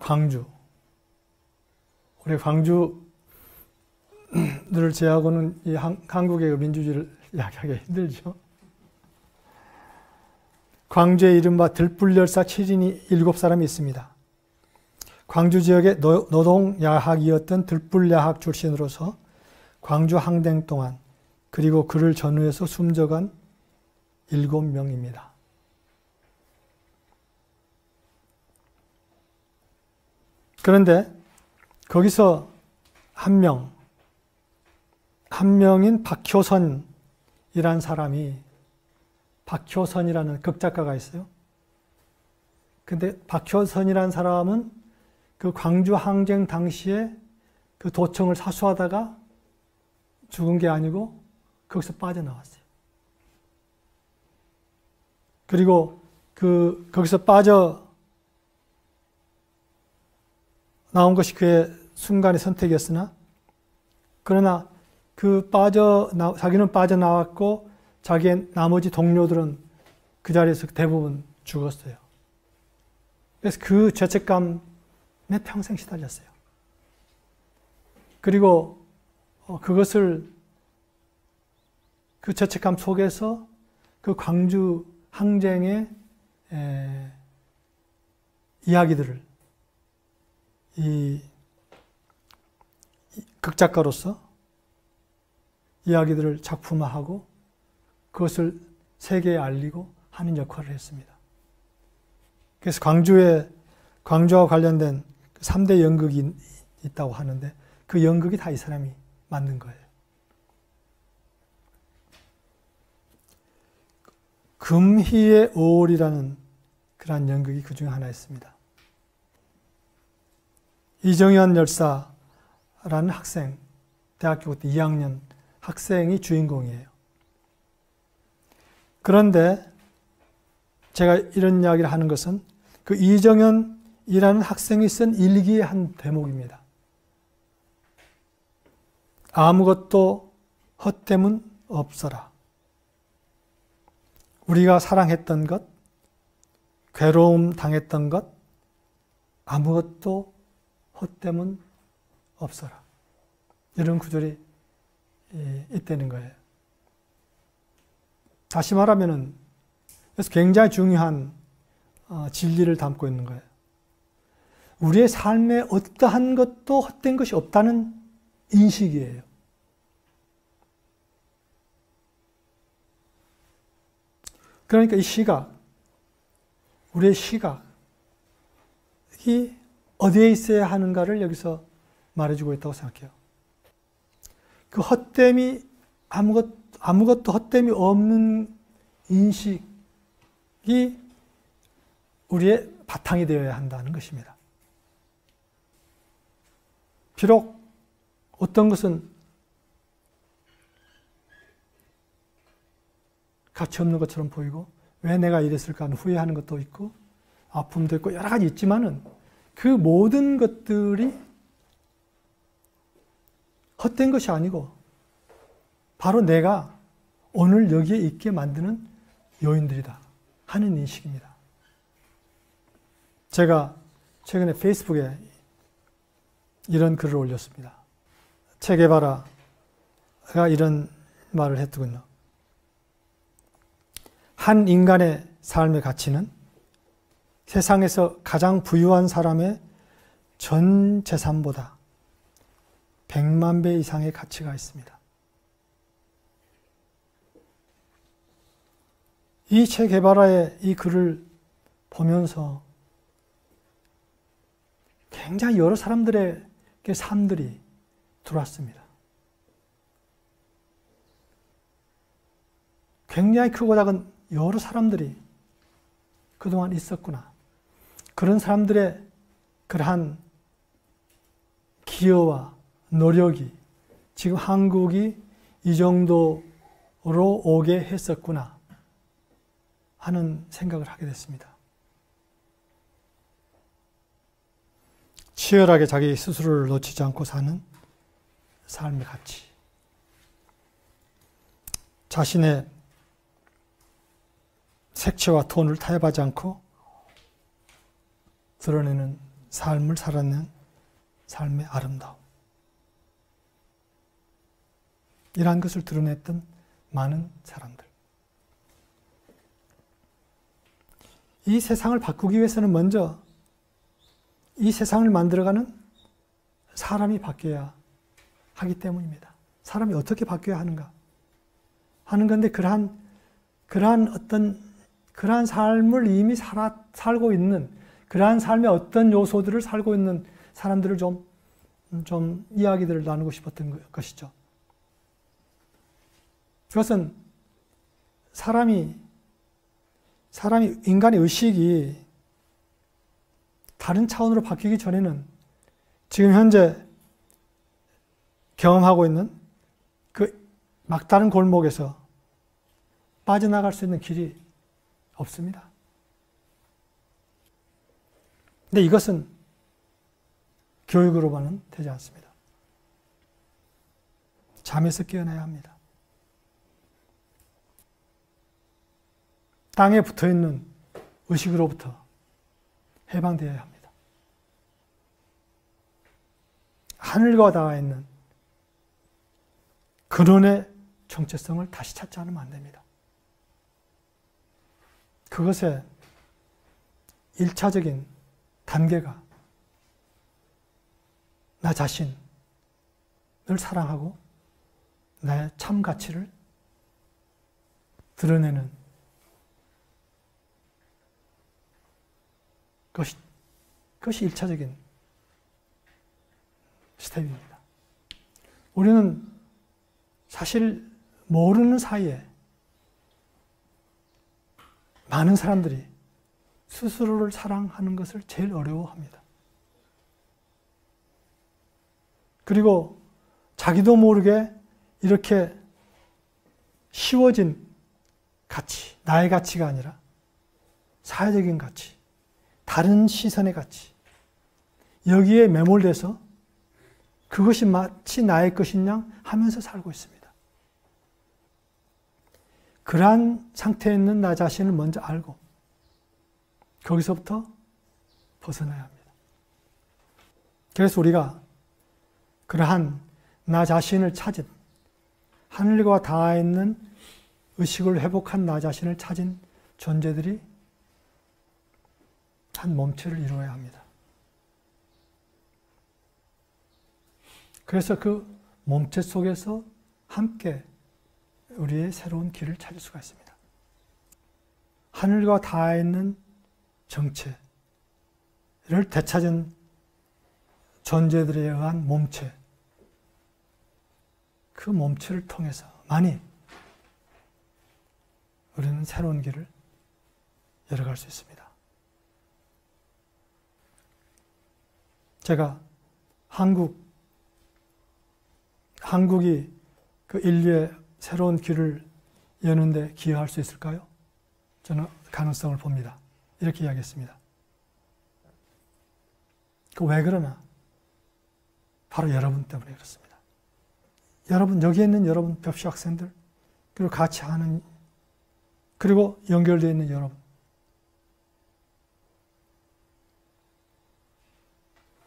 광주. 우리 광주를 제하고는 이 한국의 민주주의를 이야기하기 힘들죠. 광주에 이른바 들불열사 7인이 7사람이 있습니다. 광주 지역의 노동야학이었던 들불야학 출신으로서 광주 항쟁 동안 그리고 그를 전후해서 숨져간 7명입니다. 그런데 거기서 한 명인 박효선이라는 사람이, 박효선이라는 극작가가 있어요. 근데 박효선이라는 사람은 그 광주 항쟁 당시에 그 도청을 사수하다가 죽은 게 아니고 거기서 빠져나왔어요. 그리고 거기서 빠져 나온 것이 그의 순간의 선택이었으나, 그러나 자기는 빠져나왔고 자기의 나머지 동료들은 그 자리에서 대부분 죽었어요. 그래서 그 죄책감에 평생 시달렸어요. 그리고 그 죄책감 속에서 그 광주 항쟁의 이야기들을 이 극작가로서 이야기들을 작품화하고 그것을 세계에 알리고 하는 역할을 했습니다. 그래서 광주와 관련된 3대 연극이 있다고 하는데 그 연극이 다 이 사람이 만든 거예요. 금희의 오월이라는 그러한 연극이 그 중에 하나 있습니다. 이정현 열사라는 학생, 대학교 때 2학년 학생이 주인공이에요. 그런데 제가 이런 이야기를 하는 것은 그 이정현이라는 학생이 쓴 일기의 한 대목입니다. 아무것도 헛됨은 없어라. 우리가 사랑했던 것, 괴로움 당했던 것, 아무것도 헛됨은 없어라. 이런 구절이 있다는 거예요. 다시 말하면은, 그래서 굉장히 중요한 진리를 담고 있는 거예요. 우리의 삶에 어떠한 것도 헛된 것이 없다는 인식이에요. 그러니까 이 시각, 우리의 시각이 어디에 있어야 하는가를 여기서 말해주고 있다고 생각해요. 그 헛됨이 아무것도 헛됨이 없는 인식이 우리의 바탕이 되어야 한다는 것입니다. 비록 어떤 것은 가치 없는 것처럼 보이고 왜 내가 이랬을까 하는 후회하는 것도 있고 아픔도 있고 여러 가지 있지만은 그 모든 것들이 헛된 것이 아니고 바로 내가 오늘 여기에 있게 만드는 요인들이다 하는 인식입니다. 제가 최근에 페이스북에 이런 글을 올렸습니다. 체게바라가 이런 말을 했더군요. 한 인간의 삶의 가치는 세상에서 가장 부유한 사람의 전 재산보다 100만 배 이상의 가치가 있습니다. 이 체게바라의 이 글을 보면서 굉장히 여러 사람들의 삶들이 들어왔습니다. 굉장히 크고 작은 여러 사람들이 그동안 있었구나. 그런 사람들의 그러한 기여와 노력이 지금 한국이 이 정도로 오게 했었구나 하는 생각을 하게 됐습니다. 치열하게 자기 스스로를 놓치지 않고 사는 삶의 가치. 자신의 색채와 톤을 타협하지 않고 드러내는 삶을 살아낸 삶의 아름다움. 이러한 것을 드러냈던 많은 사람들. 이 세상을 바꾸기 위해서는 먼저 이 세상을 만들어가는 사람이 바뀌어야 하기 때문입니다. 사람이 어떻게 바뀌어야 하는가 하는 건데 그러한 삶을 이미 살고 있는 그러한 삶의 어떤 요소들을 살고 있는 사람들을 좀 이야기들을 나누고 싶었던 것이죠. 그것은 인간의 의식이 다른 차원으로 바뀌기 전에는 지금 현재 경험하고 있는 그 막다른 골목에서 빠져나갈 수 있는 길이 없습니다. 근데 이것은 교육으로만은 되지 않습니다. 잠에서 깨어나야 합니다. 땅에 붙어있는 의식으로부터 해방되어야 합니다. 하늘과 닿아 있는 근원의 정체성을 다시 찾지 않으면 안 됩니다. 그것의 1차적인 단계가 나 자신을 사랑하고 나의 참 가치를 드러내는 그것이 1차적인 스텝입니다. 우리는 사실 모르는 사이에 많은 사람들이 스스로를 사랑하는 것을 제일 어려워합니다. 그리고 자기도 모르게 이렇게 쉬워진 가치, 나의 가치가 아니라 사회적인 가치, 다른 시선의 가치, 여기에 매몰돼서 그것이 마치 나의 것인 양 하면서 살고 있습니다. 그러한 상태에 있는 나 자신을 먼저 알고 거기서부터 벗어나야 합니다. 그래서 우리가 그러한 나 자신을 찾은, 하늘과 닿아 있는 의식을 회복한 나 자신을 찾은 존재들이 한 몸체를 이루어야 합니다. 그래서 그 몸체 속에서 함께 우리의 새로운 길을 찾을 수가 있습니다. 하늘과 닿아 있는 정체를 되찾은 존재들에 의한 몸체, 그 몸체를 통해서 많이 우리는 새로운 길을 열어갈 수 있습니다. 제가 한국이 그 인류의 새로운 길을 여는데 기여할 수 있을까요? 저는 가능성을 봅니다. 이렇게 이야기했습니다. 왜 그러나? 바로 여러분 때문에 그렇습니다. 여러분, 여기에 있는 여러분 벽시 학생들, 그리고 같이 하는, 그리고 연결되어 있는 여러분.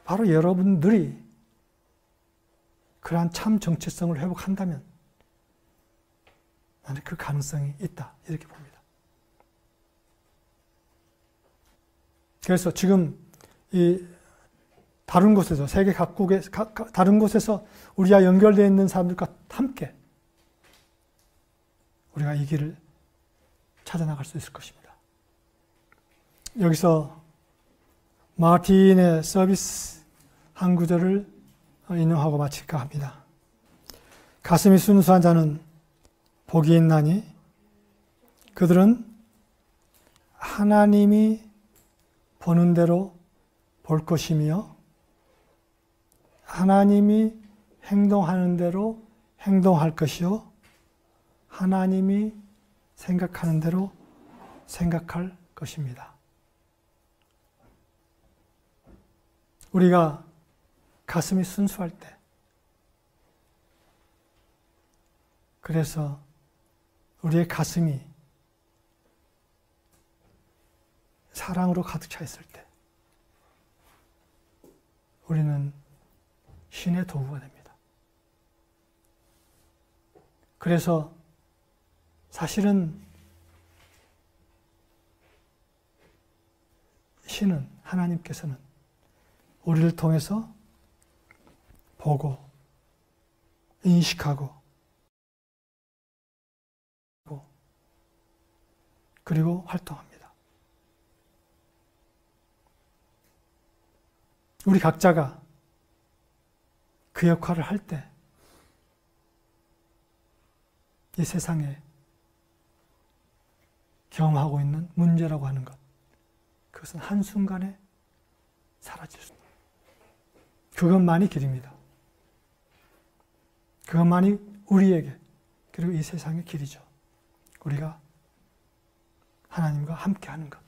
바로 여러분들이 그러한 참 정체성을 회복한다면 나는 그 가능성이 있다, 이렇게 봅니다. 그래서 지금 이 다른 곳에서, 세계 각국의 다른 곳에서 우리와 연결되어 있는 사람들과 함께 우리가 이 길을 찾아나갈 수 있을 것입니다. 여기서 마틴의 서비스 한 구절을 인용하고 마칠까 합니다. 가슴이 순수한 자는 복이 있나니 그들은 하나님이 보는 대로 볼 것이며 하나님이 행동하는 대로 행동할 것이요 하나님이 생각하는 대로 생각할 것입니다. 우리가 가슴이 순수할 때, 그래서 우리의 가슴이 사랑으로 가득 차 있을 때, 우리는 신의 도구가 됩니다. 그래서 사실은 신은, 하나님께서는 우리를 통해서 보고 인식하고 그리고 활동합니다. 우리 각자가 그 역할을 할 때 이 세상에 경험하고 있는 문제라고 하는 것, 그것은 한순간에 사라질 수 있습니다. 그것만이 길입니다. 그것만이 우리에게, 그리고 이 세상의 길이죠. 우리가 하나님과 함께 하는 것.